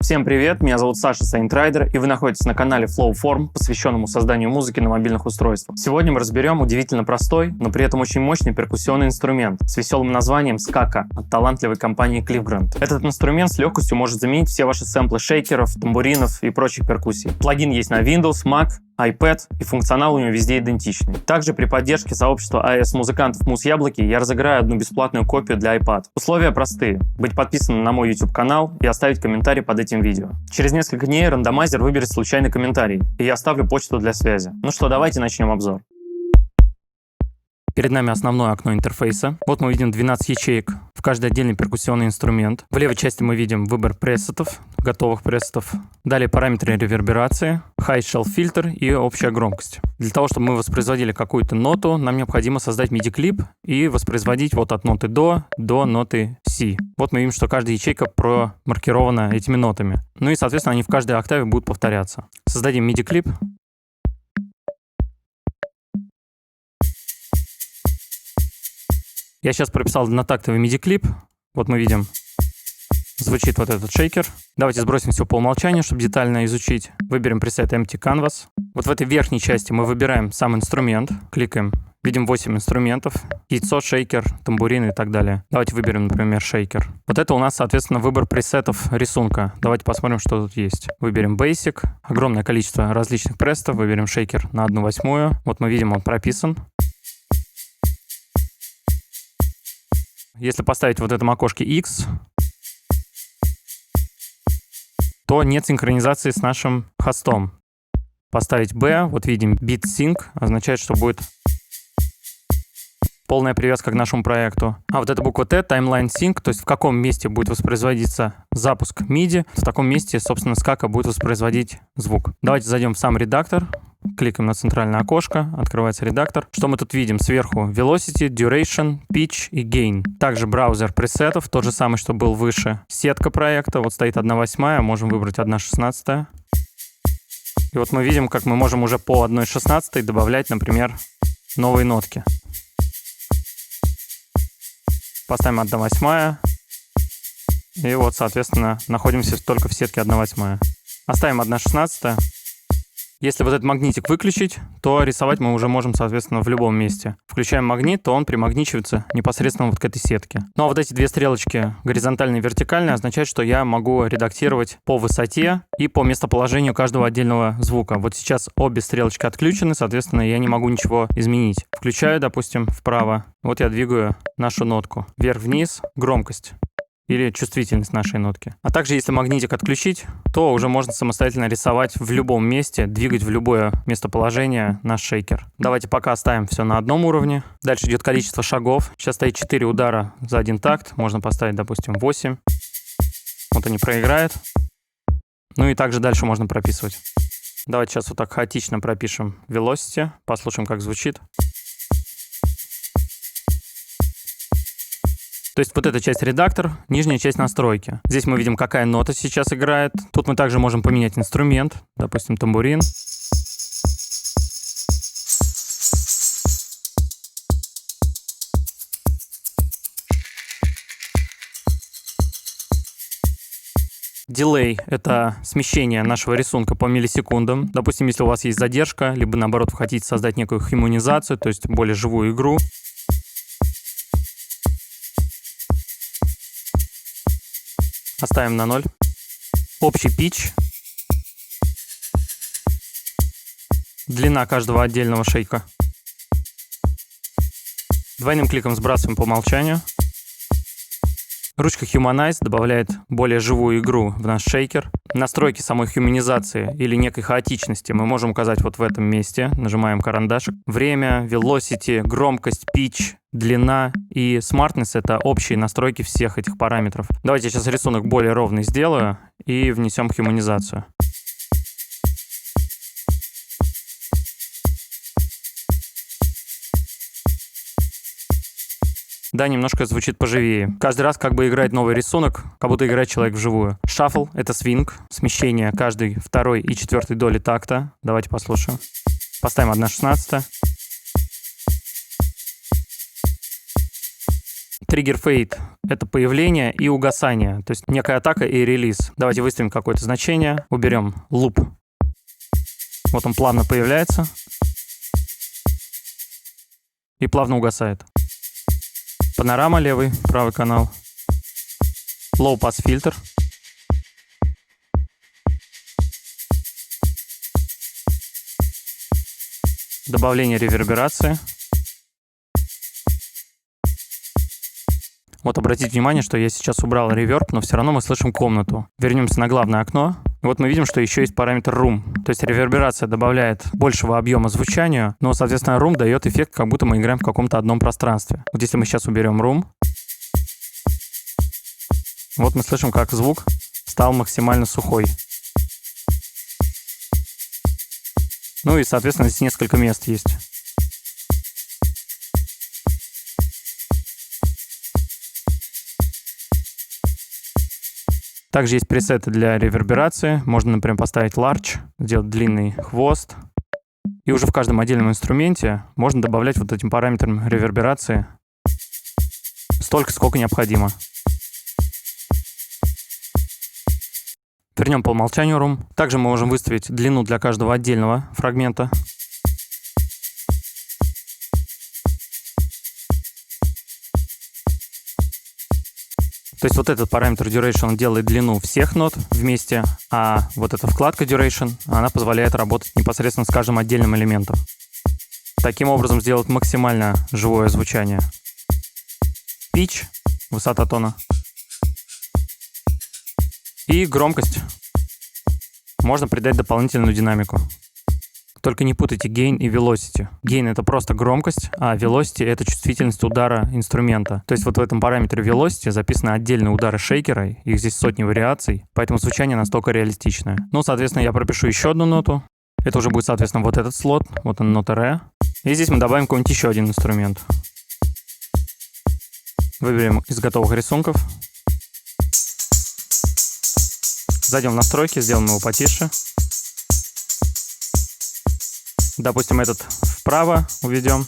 Всем привет, меня зовут Саша Saintrider, и вы находитесь на канале Flowform, посвященному созданию музыки на мобильных устройствах. Сегодня мы разберем удивительно простой, но при этом очень мощный перкуссионный инструмент с веселым названием скака от талантливой компании Cliffgrant. Этот инструмент с легкостью может заменить все ваши сэмплы шейкеров, тамбуринов и прочих перкуссий. Плагин есть на Windows, Mac, iPad, и функционал у него везде идентичный. Также при поддержке сообщества iOS-музыкантов Муз-Яблоки я разыграю одну бесплатную копию для iPad. Условия простые: быть подписанным на мой YouTube-канал и оставить комментарий под этим видео. Через несколько дней рандомайзер выберет случайный комментарий, и я оставлю почту для связи. Ну что, давайте начнем обзор. Перед нами основное окно интерфейса. Вот мы видим 12 ячеек, в каждый отдельный перкуссионный инструмент. В левой части мы видим выбор пресетов, готовых пресетов. Далее параметры реверберации, high shelf фильтр и общая громкость. Для того, чтобы мы воспроизводили какую-то ноту, нам необходимо создать MIDI-клип и воспроизводить вот от ноты до ноты си. Вот мы видим, что каждая ячейка промаркирована этими нотами. Ну и, соответственно, они в каждой октаве будут повторяться. Создадим MIDI-клип. Я сейчас прописал однотактовый MIDI-клип. Вот мы видим, звучит вот этот шейкер. Давайте сбросим все по умолчанию, чтобы детально изучить. Выберем пресет Empty Canvas. Вот в этой верхней части мы выбираем сам инструмент. Кликаем. Видим 8 инструментов. Яйцо, шейкер, тамбурин и так далее. Давайте выберем, например, шейкер. Вот это у нас, соответственно, выбор пресетов рисунка. Давайте посмотрим, что тут есть. Выберем Basic. Огромное количество различных пресетов. Выберем шейкер на 1/8. Вот мы видим, он прописан. Если поставить вот в этом окошке X, то нет синхронизации с нашим хостом. Поставить B, вот видим Beat Sync, означает, что будет полная привязка к нашему проекту. А вот эта буква T, Timeline Sync, то есть в каком месте будет воспроизводиться запуск MIDI, в таком месте, собственно, скака будет воспроизводить звук. Давайте зайдем в сам редактор. Кликаем на центральное окошко, открывается редактор. Что мы тут видим? Сверху Velocity, Duration, Pitch и Gain. Также браузер пресетов, тот же самый, что был выше. Сетка проекта, вот стоит 1/8, можем выбрать 1/16. И вот мы видим, как мы можем уже по 1/16 добавлять, например, новые нотки. Поставим 1/8. И вот, соответственно, находимся только в сетке 1/8. Оставим 1/16. Если вот этот магнитик выключить, то рисовать мы уже можем, соответственно, в любом месте. Включаем магнит, то он примагничивается непосредственно вот к этой сетке. Ну а вот эти две стрелочки, горизонтальная и вертикальная, означает, что я могу редактировать по высоте и по местоположению каждого отдельного звука. Вот сейчас обе стрелочки отключены, соответственно, я не могу ничего изменить. Включаю, допустим, вправо. Вот я двигаю нашу нотку. Вверх-вниз, громкость или чувствительность нашей нотки. А также, если магнитик отключить, то уже можно самостоятельно рисовать в любом месте, двигать в любое местоположение наш шейкер. Давайте пока оставим все на одном уровне. Дальше идет количество шагов. Сейчас стоит 4 удара за один такт. Можно поставить, допустим, 8. Вот они проиграют. Ну и также дальше можно прописывать. Давайте сейчас вот так хаотично пропишем Velocity. Послушаем, как звучит. То есть вот эта часть редактор, нижняя часть настройки. Здесь мы видим, какая нота сейчас играет. Тут мы также можем поменять инструмент, допустим, тамбурин. Дилей — это смещение нашего рисунка по миллисекундам. Допустим, если у вас есть задержка, либо наоборот вы хотите создать некую хьюманизацию, то есть более живую игру. Оставим на 0. Общий pitch. Длина каждого отдельного шейка. Двойным кликом сбрасываем по умолчанию. Ручка Humanize добавляет более живую игру в наш шейкер. Настройки самой хьюманизации или некой хаотичности мы можем указать вот в этом месте. Нажимаем карандашик. Время, velocity, громкость, pitch, длина и smartness — это общие настройки всех этих параметров. Давайте я сейчас рисунок более ровный сделаю и внесем хьюманизацию. Да, немножко звучит поживее. Каждый раз как бы играет новый рисунок, как будто играет человек вживую. Шаффл — это свинг, смещение каждой второй и четвертой доли такта. Давайте послушаем. Поставим 1/16. Trigger fade — это появление и угасание, то есть некая атака и релиз. Давайте выставим какое-то значение, уберем loop. Вот он плавно появляется и плавно угасает. Панорама левый, правый канал. Low pass фильтр. Добавление реверберации. Вот обратите внимание, что я сейчас убрал реверб, но все равно мы слышим комнату. Вернемся на главное окно. И вот мы видим, что еще есть параметр room. То есть реверберация добавляет большего объема звучанию, но, соответственно, room дает эффект, как будто мы играем в каком-то одном пространстве. Вот если мы сейчас уберем room, вот мы слышим, как звук стал максимально сухой. Ну и, соответственно, здесь несколько мест есть. Также есть пресеты для реверберации. Можно, например, поставить large, сделать длинный хвост. И уже в каждом отдельном инструменте можно добавлять вот этим параметрам реверберации столько, сколько необходимо. Вернем по умолчанию room. Также мы можем выставить длину для каждого отдельного фрагмента. То есть вот этот параметр duration делает длину всех нот вместе, а вот эта вкладка duration, она позволяет работать непосредственно с каждым отдельным элементом. Таким образом сделать максимально живое звучание. Pitch, высота тона. И громкость. Можно придать дополнительную динамику. Только не путайте gain и velocity. Gain — это просто громкость, а velocity — это чувствительность удара инструмента. То есть вот в этом параметре velocity записаны отдельные удары шейкера, их здесь сотни вариаций, поэтому звучание настолько реалистичное. Ну, соответственно, я пропишу еще одну ноту. Это уже будет, соответственно, вот этот слот, вот он, нота Re. И здесь мы добавим какой-нибудь еще один инструмент. Выберем из готовых рисунков. Зайдем в настройки, сделаем его потише. Допустим, этот вправо уведем,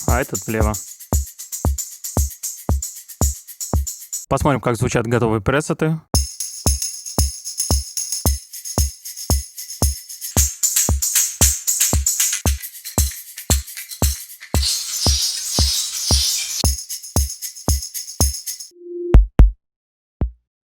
а этот влево. Посмотрим, как звучат готовые пресеты.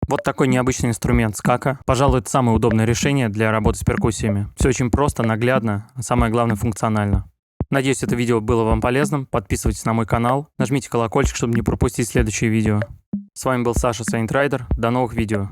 Вот такой необычный инструмент скака. Пожалуй, это самое удобное решение для работы с перкуссиями. Все очень просто, наглядно, а самое главное — функционально. Надеюсь, это видео было вам полезным. Подписывайтесь на мой канал, нажмите колокольчик, чтобы не пропустить следующие видео. С вами был Саша Saint Rider. До новых видео.